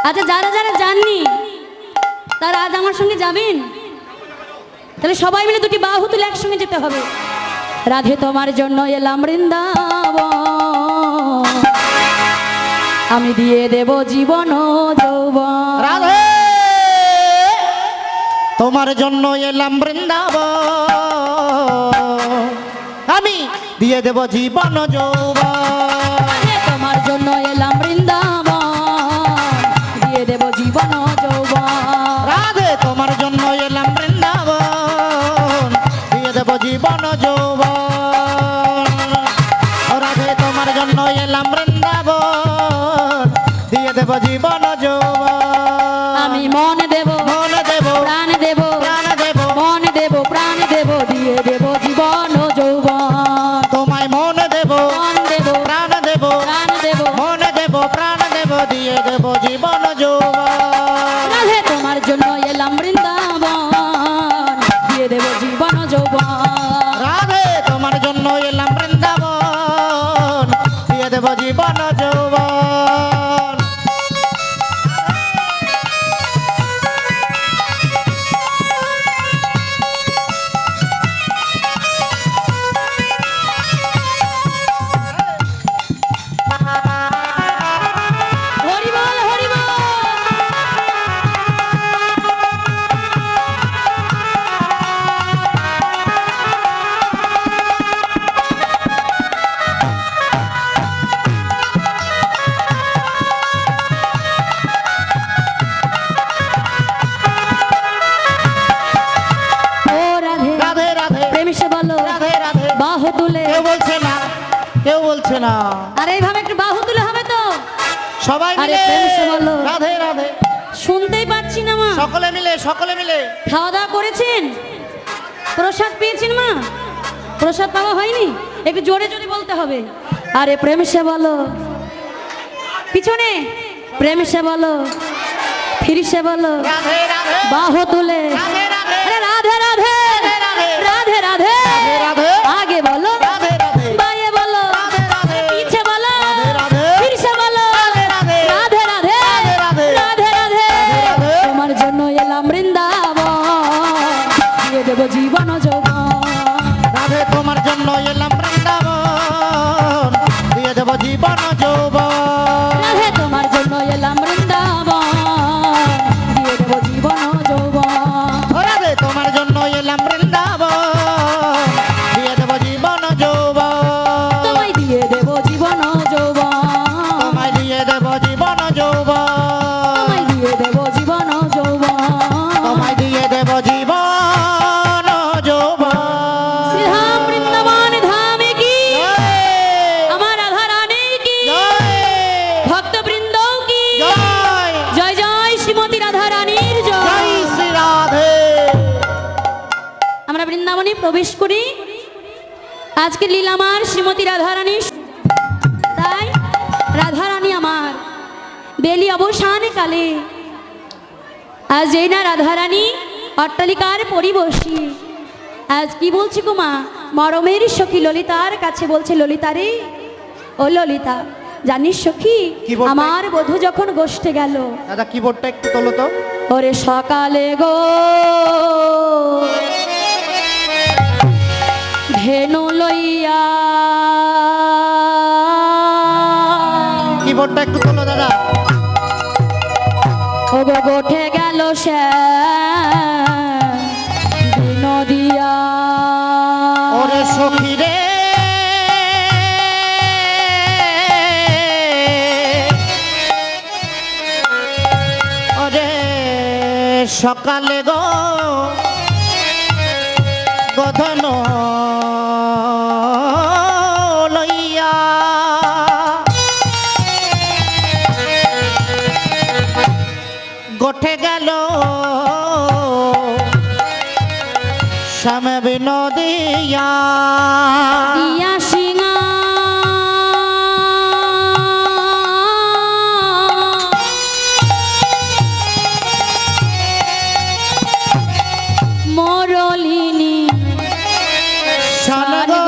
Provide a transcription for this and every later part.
আচ্ছা, যারা যারা যাননি তারা আজ আমার সঙ্গে যাবেন। তাহলে সবাই মিলে দুটি বাহু তুলে একসঙ্গে যেতে হবে। রাধে তোমার জন্য এলাম বৃন্দাবন, আমি দিয়ে দেব জীবন ও যৌবন। রাধে তোমার জন্য এলাম বৃন্দাবন, আমি দিয়ে দেব জীবন যৌবন। রাধে তোমার জন্য এলাম বৃন্দাবন, দিয়ে দেব জীবন ও যৌবন। রাধে তোমার জন্য এলাম বৃন্দাবন, দিয়ে দেব জীবন যৌবন। রাধে তোমার জন্য এলাম বৃন্দাবন, দিয়ে দেব জীবন যৌবন। আমি মন দেব, মন দেব, প্রাণ দেব, প্রাণ দেব, মন দেব, প্রাণ দেব, দিয়ে দেব জীবন ও যৌবন। তোমায় মন দেব, মন দেব, প্রাণ দেব, প্রাণ দেব, মন দেব, প্রাণ দেব, দিয়ে দেব জীবন যৌবন। রাধে তোমার জন্য এলাম বৃন্দাবন, দিয়ে দেব জীবন ও যৌবন। রাধে তোমার জন্য এলাম বৃন্দাবন, দিয়ে দেব জীবন যৌবন। হরি বল, হরি বল। ও রাধে, রাধে রাধে, প্রেম সে বলো, রাধে রাধে। বাহু তুলে। কেউ বলছে না, কেউ বলছে না, আর এইভাবে একটু বাহু তুলে হবে তো? সবাই আরে মিলে প্রেম সে বলো। রাধে রাধে, শুনতেই পাচ্ছি না মা। সকলে মিলে, সকলে মিলে। খাওয়া দাওয়া করেছেন? প্রসাদ পেয়েছেন মা? প্রসাদ পাওয়া হয়নি? একটু জোরে জোরে বলতে হবে। আরে প্রেম সে বলো, পিছনে প্রেম সে বলো, ফির সে বলো, রাধে রাধে, বাহু তুলে। রাধে রাধে, আরে রাধে রাধে, রাধে, রাধে রাধে, রাধে, আগে বলো, রাধে রাধে, বাইরে বলো, রাধে রাধে, পিছে বলো, রাধে রাধে, ফির সে বলো, রাধে রাধে, রাধে রাধে, রাধে রাধে, রাধে রাধে। রাধে। তোমার জন্য এলাম বৃন্দাবন, দিয়ে দেব জীবন ও যৌবন। রাধে তোমার জন্য এলাম বৃন্দাবন, দিয়ে দেব জীবন যৌবন। রাধে তোমার জন্য এলাম বৃন্দাবন, দিয়ে দেব জীবন ও যৌবন। রাধে তোমার জন্য এলাম বৃন্দাবন, দিয়ে দেব জীবন যৌবন। তোমায় দিয়ে দেব জীবন ও যৌবন। তোমায় দিয়ে দেব জীবন যৌবন। তোমায় দিয়ে দেব জীবন ও যৌবন। তোমায় দিয়ে দেব জীবন যৌবন। শ্রীধাম বৃন্দাবন ধামে কি, জয়, আমার রাধা রানী কি, জয়, ভক্তবৃন্দ কি, জয়, জয় জয় শ্রীমতী রাধা রানীর জয়। জয় শ্রী রাধে। আমরা বৃন্দাবনে প্রবেশ করি। আজকে লীলামার শ্রীমতী রাধারানী, তাই রাধারানী আমার বেলি অবসান কালে আজ এই না রাধারানী অট্টালিকার পরিবসী। আজ কি বলছি কুমা, মরমের সখী ললিতার কাছে বলছে, ললিতা রে ও ললিতা, জানিস সখী কি বলতে? আমার বধূ যখন গোষ্ঠে গেল, দাদা কিবোর্ডটা একটু তোলো তো। ওরে সকালে গো ধেনু লইয়া, কিবোর্ডটা একটু তোলো দাদা। ও গো গোঠে গেল সে নদিয়া। ওরে সখী রে, ওরে সকালে গো গধন লইয়া, গোঠে গেল শ্যাম বিনোদিয়া। দিয়া সিংহা মরলিনী শান গো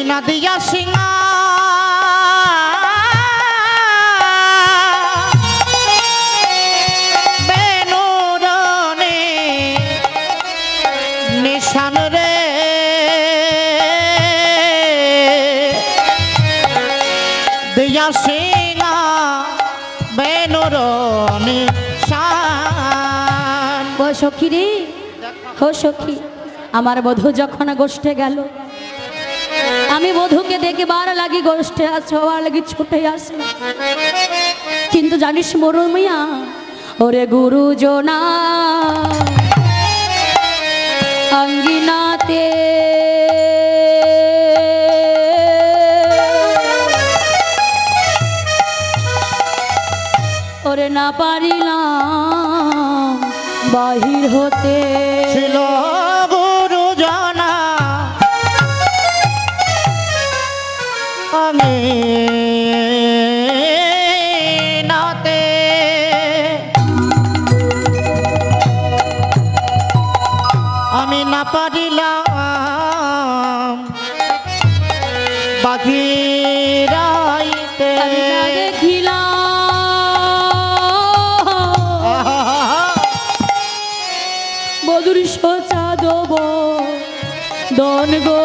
না দিয়া সিংহা বেনুরনে নিশান রে দিয়া সিংহা বেনুরনে শান। ও সখী রে, ও সখী, আমার বধূ যখন গোষ্ঠে গেল, আমি বধূকে দেখে বার লাগি গোষ্ঠে ছোঁয়ার লাগি ছুটে আসে, কিন্তু জানিস মরু মিয়া, ওরে গুরুজনা অঙ্গিনাতে ওরে না পারিলাম বাহির হতে। ছিল গুরুজনা আমি নাতে আমি না পারিলাম বাহিরাইতে। আমি না দেখিলাম বধুর সোচা দেব দন গো,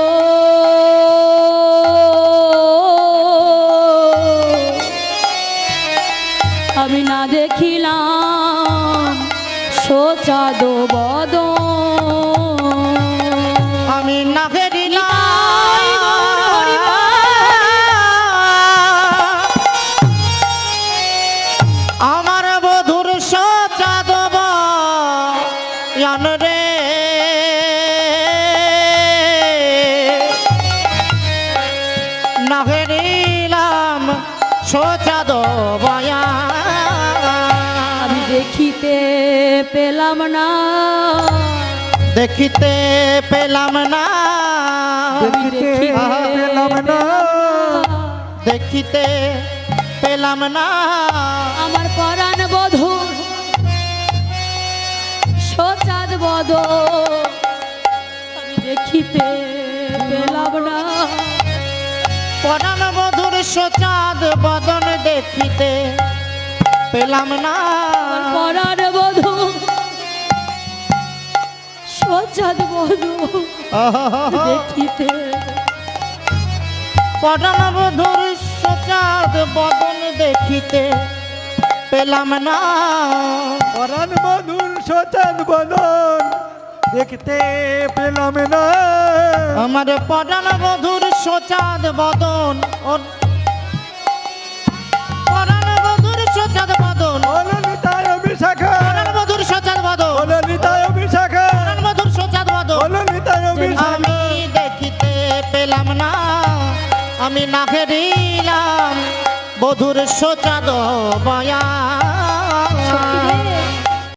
আমি না দেখিলাম সোচা দেব আমি না ফেরিলাম আমার বধুর সোচা দেব রে না ফেরিলাম সোচা দেব। আমি দেখিতে পেলাম না, দেখিতে পেলাম না, দেখিতে পেলাম না, দেখিতে পেলাম না আমার পরাণ বধূ সোচাদ বদ, আমি দেখিতে পেলাম না। পরাণ বধুর সোচাদ বদন দেখিতে পেলাম না। আমার পরাণ বধূ সোচাদ বদ দেখিতে, পরাণ বধুর সোচাদ বদন দেখিতে পেলাম না। পরাণ মধুর সচান বদন দেখতে পেলাম না। আমার পরাণ বধুর সোচাদ বদন পরাণ বধুর সোচাদ বদন অললিতায় বিশাখা, পরাণ বধুর সোচাদ বদন অললিতায় বিশাখা, পরাণ বধুর সোচাদ বদন অললিতায় বিশাখা। আমি দেখিতে পেলাম না, আমি না ফেরিলাম বধুর সোচাদ বয়া।